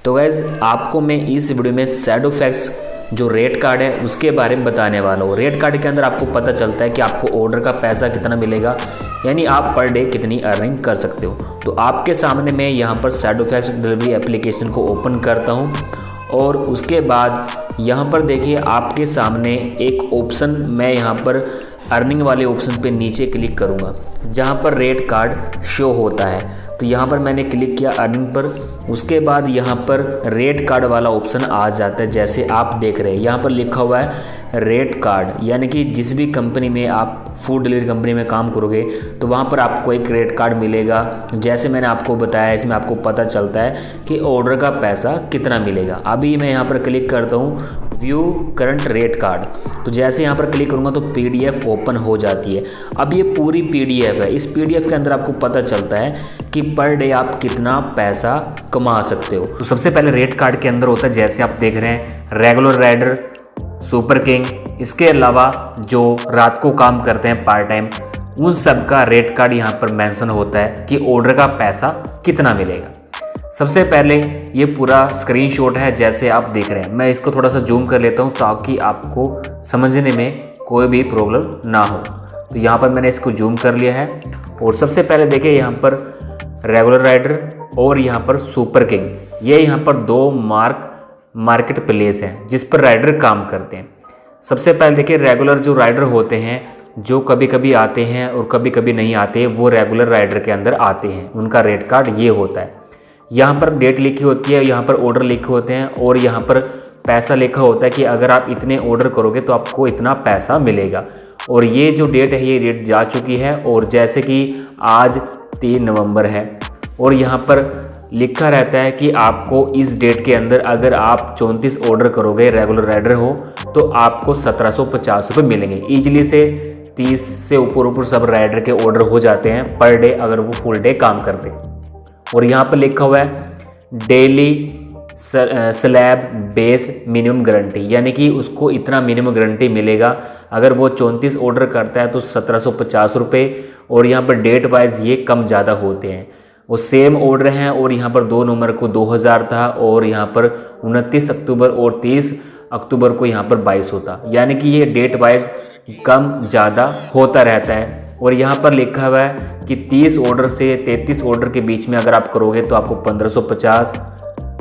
तो गाइज़ आपको मैं इस वीडियो में शैडोफैक्स जो रेट कार्ड है उसके बारे में बताने वाला हूँ। रेट कार्ड के अंदर आपको पता चलता है कि आपको ऑर्डर का पैसा कितना मिलेगा, यानी आप पर डे कितनी अर्निंग कर सकते हो। तो आपके सामने मैं यहाँ पर शैडोफैक्स डिलीवरी एप्लीकेशन को ओपन करता हूँ और उसके बाद यहाँ पर देखिए आपके सामने एक ऑप्शन, मैं यहाँ पर अर्निंग वाले ऑप्शन पे नीचे क्लिक करूँगा जहाँ पर रेट कार्ड शो होता है। तो यहाँ पर मैंने क्लिक किया अर्निंग पर, उसके बाद यहाँ पर रेट कार्ड वाला ऑप्शन आ जाता है। जैसे आप देख रहे हैं यहाँ पर लिखा हुआ है रेट कार्ड, यानी कि जिस भी कंपनी में आप फूड डिलीवरी कंपनी में काम करोगे तो वहाँ पर आपको एक रेट कार्ड मिलेगा। जैसे मैंने आपको बताया इसमें आपको पता चलता है कि ऑर्डर का पैसा कितना मिलेगा। अभी मैं यहाँ पर क्लिक करता हूँ व्यू करंट रेट कार्ड, तो जैसे यहाँ पर क्लिक करूँगा तो पीडीएफ ओपन हो जाती है। अब ये पूरी पीडीएफ है, इस पीडीएफ के अंदर आपको पता चलता है कि पर डे आप कितना पैसा कमा सकते हो। तो सबसे पहले रेट कार्ड के अंदर होता है, जैसे आप देख रहे हैं रेगुलर राइडर, सुपर किंग, इसके अलावा जो रात को काम करते हैं पार्ट टाइम, उन सब का रेट कार्ड यहाँ पर मेंशन होता है कि ऑर्डर का पैसा कितना मिलेगा। सबसे पहले ये पूरा स्क्रीनशॉट है जैसे आप देख रहे हैं। मैं इसको थोड़ा सा जूम कर लेता हूँ ताकि आपको समझने में कोई भी प्रॉब्लम ना हो। तो यहाँ पर मैंने इसको जूम कर लिया है और सबसे पहले देखिए यहाँ पर रेगुलर राइडर और यहाँ पर सुपर किंग, ये यहाँ पर दो मार्केट प्लेस हैं जिस पर राइडर काम करते हैं। सबसे पहले देखिए रेगुलर जो राइडर होते हैं जो कभी कभी आते हैं और कभी कभी नहीं आते, वो रेगुलर राइडर के अंदर आते हैं, उनका रेट कार्ड ये होता है। यहाँ पर डेट लिखी होती है, यहाँ पर ऑर्डर लिखे होते हैं और यहाँ पर पैसा लिखा होता है कि अगर आप इतने ऑर्डर करोगे तो आपको इतना पैसा मिलेगा। और ये जो डेट है ये डेट जा चुकी है, और जैसे कि आज 3 नवंबर है और यहाँ पर लिखा रहता है कि आपको इस डेट के अंदर अगर आप 34 ऑर्डर करोगे, रेगुलर राइडर हो, तो आपको 1750 रुपये मिलेंगे। ईजिली से 30 से ऊपर सब राइडर के ऑर्डर हो जाते हैं पर डे अगर वो फुल डे काम करते हैं। और यहाँ पर लिखा हुआ है daily slab base minimum guarantee, यानी कि उसको इतना मिनिमम गारंटी मिलेगा। अगर वो 34 ऑर्डर करता है तो 1750 रुपये, और यहाँ पर डेट वाइज ये कम ज़्यादा होते हैं। वो सेम ऑर्डर हैं और यहाँ पर 2 नवंबर को 2000 था और यहाँ पर 29 अक्टूबर और 30 अक्टूबर को यहाँ पर 22 होता, यानी कि ये डेट वाइज कम ज़्यादा होता रहता है। और यहाँ पर लिखा हुआ है कि 30 ऑर्डर से 33 ऑर्डर के बीच में अगर आप करोगे तो आपको 1550,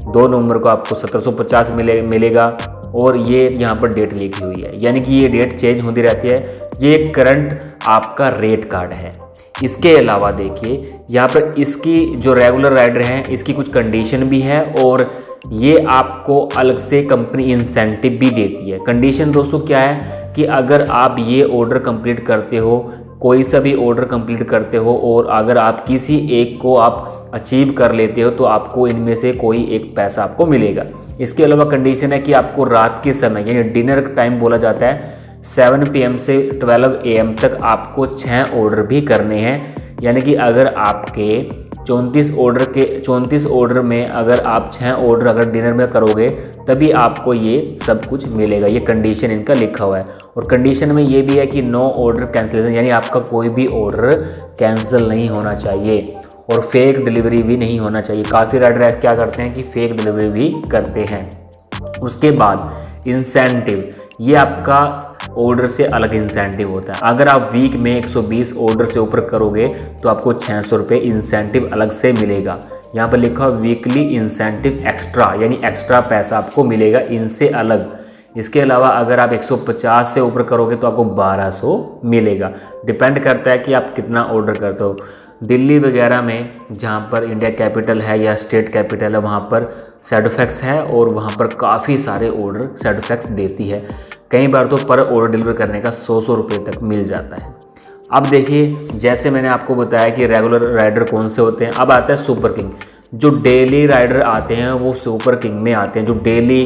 2 नवंबर को आपको 1750 मिलेगा। और ये यहाँ पर डेट लिखी हुई है, यानी कि ये डेट चेंज होती रहती है। ये करंट आपका रेट कार्ड है। इसके अलावा देखिए यहाँ पर इसकी जो रेगुलर राइडर हैं इसकी कुछ कंडीशन भी है और ये आपको अलग से कंपनी इंसेंटिव भी देती है। कंडीशन दोस्तों क्या है कि अगर आप ये ऑर्डर कंप्लीट करते हो, कोई सा भी ऑर्डर कंप्लीट करते हो, और अगर आप किसी एक को आप अचीव कर लेते हो तो आपको इनमें से कोई एक पैसा आपको मिलेगा। इसके अलावा कंडीशन है कि आपको रात के समय यानी डिनर टाइम बोला जाता है 7 PM से 12 AM तक आपको 6 ऑर्डर भी करने हैं। यानी कि अगर आपके 34 ऑर्डर में अगर आप 6 ऑर्डर अगर डिनर में करोगे तभी आपको ये सब कुछ मिलेगा। ये कंडीशन इनका लिखा हुआ है। और कंडीशन में ये भी है कि नो ऑर्डर कैंसिलेशन, यानी आपका कोई भी ऑर्डर कैंसिल नहीं होना चाहिए और फेक डिलीवरी भी नहीं होना चाहिए। काफ़ी राइडर ऐसे क्या करते हैं कि फेक डिलीवरी भी करते हैं। उसके बाद इंसेंटिव, ये आपका ऑर्डर से अलग इंसेंटिव होता है। अगर आप वीक में 120 ऑर्डर से ऊपर करोगे तो आपको 600 रुपये इंसेंटिव अलग से मिलेगा। यहाँ पर लिखा वीकली इंसेंटिव एक्स्ट्रा, यानी एक्स्ट्रा पैसा आपको मिलेगा इनसे अलग। इसके अलावा अगर आप 150 से ऊपर करोगे तो आपको 1200 मिलेगा। डिपेंड करता है कि आप कितना ऑर्डर करते हो। दिल्ली वगैरह में जहाँ पर इंडिया कैपिटल है या स्टेट कैपिटल है वहाँ पर शैडोफैक्स है और वहाँ पर काफ़ी सारे ऑर्डर शैडोफैक्स देती है। कई बार तो पर ऑर्डर डिलीवर करने का 100 रुपये तक मिल जाता है। अब देखिए जैसे मैंने आपको बताया कि रेगुलर राइडर कौन से होते हैं, अब आता है सुपर किंग। जो डेली राइडर आते हैं वो सुपर किंग में आते हैं। जो डेली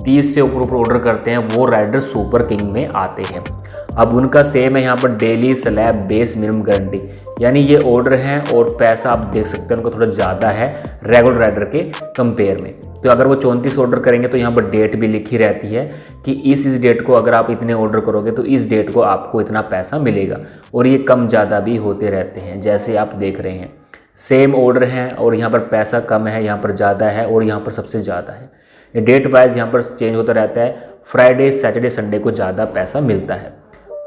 30 से ऊपर ऑर्डर करते हैं वो राइडर सुपर किंग में आते हैं। अब उनका सेम है यहाँ पर daily slab base minimum guarantee, यानी ये ऑर्डर हैं और पैसा आप देख सकते हैं उनका थोड़ा ज़्यादा है रेगुलर राइडर के कंपेयर में। तो अगर वो 34 ऑर्डर करेंगे तो यहाँ पर डेट भी लिखी रहती है कि इस डेट को अगर आप इतने ऑर्डर करोगे तो इस डेट को आपको इतना पैसा मिलेगा। और ये कम ज़्यादा भी होते रहते हैं जैसे आप देख रहे हैं। सेम ऑर्डर हैं और यहाँ पर पैसा कम है, यहाँ पर ज़्यादा है और यहाँ पर सबसे ज़्यादा है। ये डेट वाइज यहाँ पर चेंज होता रहता है। फ्राइडे सैटरडे संडे को ज़्यादा पैसा मिलता है।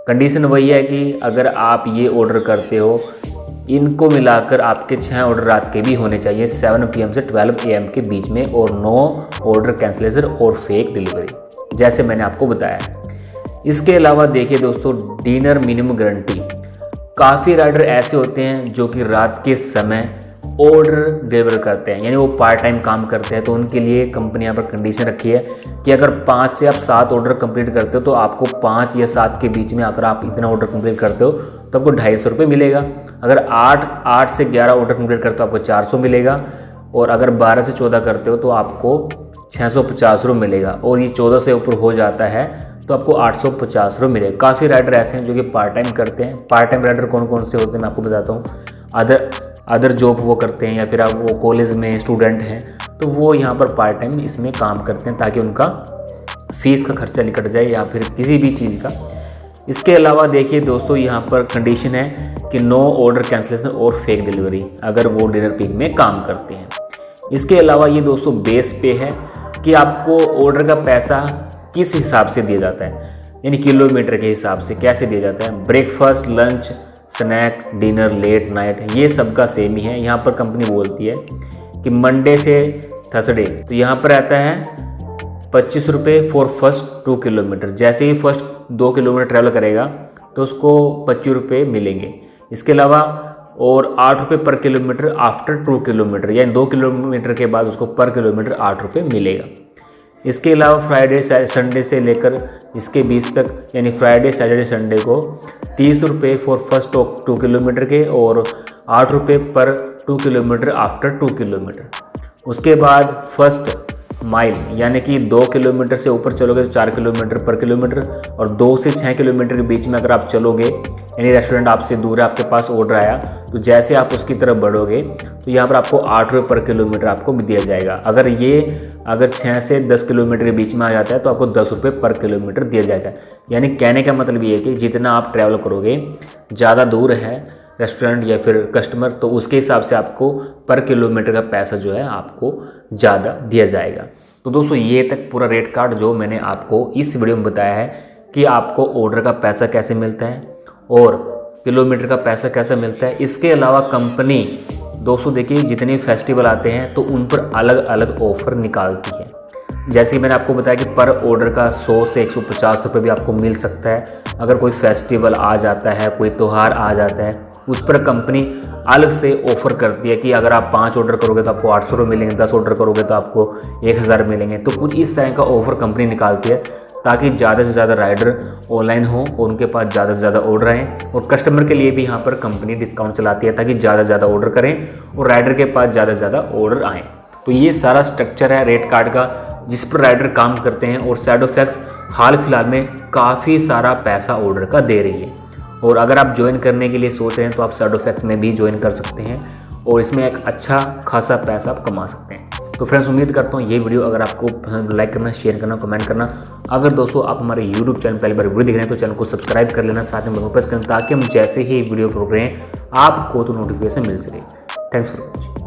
कंडीशन वही है कि अगर आप ये ऑर्डर करते हो, इनको मिलाकर आपके 6 ऑर्डर रात के भी होने चाहिए 7 PM से 12 AM के बीच में, और 9 ऑर्डर कैंसिलेशन और फेक डिलीवरी, जैसे मैंने आपको बताया। इसके अलावा देखिए दोस्तों, डिनर मिनिमम गारंटी। काफ़ी राइडर ऐसे होते हैं जो कि रात के समय ऑर्डर डिलीवर करते हैं, यानी वो पार्ट टाइम काम करते हैं। तो उनके लिए कंपनी यहाँ पर कंडीशन रखी है कि अगर 5 से आप 7 ऑर्डर कंप्लीट करते हो तो आपको 5 या 7 के बीच में अगर आप इतना ऑर्डर कंप्लीट करते हो तो आपको 250 रुपये मिलेगा। अगर 8 से 11 ऑर्डर कंप्लीट करते हो आपको 400 मिलेगा, और अगर 12 से 14 करते हो तो आपको 650 रुपये मिलेगा, और ये 14 से ऊपर हो जाता है तो आपको 850 रुपये मिलेगा। काफ़ी राइडर ऐसे हैं जो कि पार्ट टाइम करते हैं। पार्ट टाइम राइडर कौन कौन से होते हैं मैं आपको बताता हूँ। अदर जॉब वो करते हैं, या फिर आप वो कॉलेज में स्टूडेंट हैं तो वो यहाँ पर पार्ट टाइम इसमें काम करते हैं ताकि उनका फ़ीस का खर्चा निकट जाए या फिर किसी भी चीज़ का। इसके अलावा देखिए दोस्तों, यहाँ पर कंडीशन है कि 9 ऑर्डर कैंसिलेशन और फेक डिलीवरी अगर वो डिनर पीक में काम करते हैं। इसके अलावा ये दोस्तों बेस पे है कि आपको ऑर्डर का पैसा किस हिसाब से दिया जाता है, यानी किलोमीटर के हिसाब से कैसे दिया जाता है। Breakfast, lunch, snack, dinner, late night, ये सब का सेम ही है। यहाँ पर कंपनी बोलती है कि मंडे से थर्सडे तो यहाँ पर आता है 25 रुपये फॉर फर्स्ट 2 किलोमीटर। जैसे ही फर्स्ट 2 किलोमीटर ट्रैवल करेगा तो उसको 25 रुपये मिलेंगे। इसके अलावा और 8 रुपये पर किलोमीटर आफ्टर 2 किलोमीटर, यानी 2 किलोमीटर के बाद उसको पर किलोमीटर 8 रुपये मिलेगा। इसके अलावा फ्राइडे संडे से लेकर इसके बीच तक, यानी फ्राइडे सैटरडे संडे को 30 रुपये फॉर फर्स्ट 2 किलोमीटर के और 8 रुपये पर 2 किलोमीटर आफ्टर 2 किलोमीटर। उसके बाद फर्स्ट माइल, यानी कि 2 किलोमीटर से ऊपर चलोगे तो 4 किलोमीटर पर किलोमीटर, और 2 से 6 किलोमीटर के बीच में अगर आप चलोगे, यानी रेस्टोरेंट आपसे दूर है, आपके पास ऑर्डर आया, तो जैसे आप उसकी तरफ बढ़ोगे तो यहाँ पर आपको 8 रुपये पर किलोमीटर आपको दिया जाएगा। अगर 6 से 10 किलोमीटर के बीच में आ जाता है तो आपको 10 रुपये पर किलोमीटर दिया जाएगा। यानी कहने का मतलब ये है कि जितना आप ट्रैवल करोगे, ज़्यादा दूर है रेस्टोरेंट या फिर कस्टमर, तो उसके हिसाब से आपको पर किलोमीटर का पैसा जो है आपको ज़्यादा दिया जाएगा। तो दोस्तों ये तक पूरा रेट कार्ड जो मैंने आपको इस वीडियो में बताया है कि आपको ऑर्डर का पैसा कैसे मिलता है और किलोमीटर का पैसा कैसा मिलता है। इसके अलावा कंपनी दोस्तों देखिए, जितने फेस्टिवल आते हैं तो उन पर अलग अलग ऑफ़र निकालती है। जैसे कि मैंने आपको बताया कि पर ऑर्डर का 100 से 150 रुपये भी आपको मिल सकता है। अगर कोई फेस्टिवल आ जाता है, कोई त्यौहार आ जाता है, उस पर कंपनी अलग से ऑफ़र करती है कि अगर आप 5 ऑर्डर करोगे तो आपको 800 रुपये मिलेंगे, 10 ऑर्डर करोगे तो आपको 1000 मिलेंगे। तो कुछ इस तरह का ऑफ़र कंपनी निकालती है ताकि ज़्यादा से ज़्यादा राइडर ऑनलाइन हो और उनके पास ज़्यादा से ज़्यादा ऑर्डर आएँ, और कस्टमर के लिए भी यहाँ पर कंपनी डिस्काउंट चलाती है ताकि ज़्यादा से ज़्यादा ऑर्डर करें और राइडर के पास ज़्यादा से ज़्यादा ऑर्डर आएँ। तो ये सारा स्ट्रक्चर है रेट कार्ड का, जिस पर राइडर काम करते हैं, और शैडोफैक्स हाल फिलहाल में काफ़ी सारा पैसा ऑर्डर का दे रही है। और अगर आप ज्वाइन करने के लिए सोच रहे हैं तो आप शैडोफैक्स में भी ज्वाइन कर सकते हैं और इसमें एक अच्छा खासा पैसा आप कमा सकते हैं। तो फ्रेंड्स, उम्मीद करता हूँ ये वीडियो अगर आपको पसंद, लाइक करना, शेयर करना, कमेंट करना। अगर दोस्तों आप हमारे यूट्यूब चैनल पहली बार वीडियो देख रहे हैं तो चैनल को सब्सक्राइब कर लेना, साथ में बेल को प्रेस करना ताकि हम जैसे ही वीडियो अपलोड करें आपको तो नोटिफिकेशन मिल सके। Thanks for watching.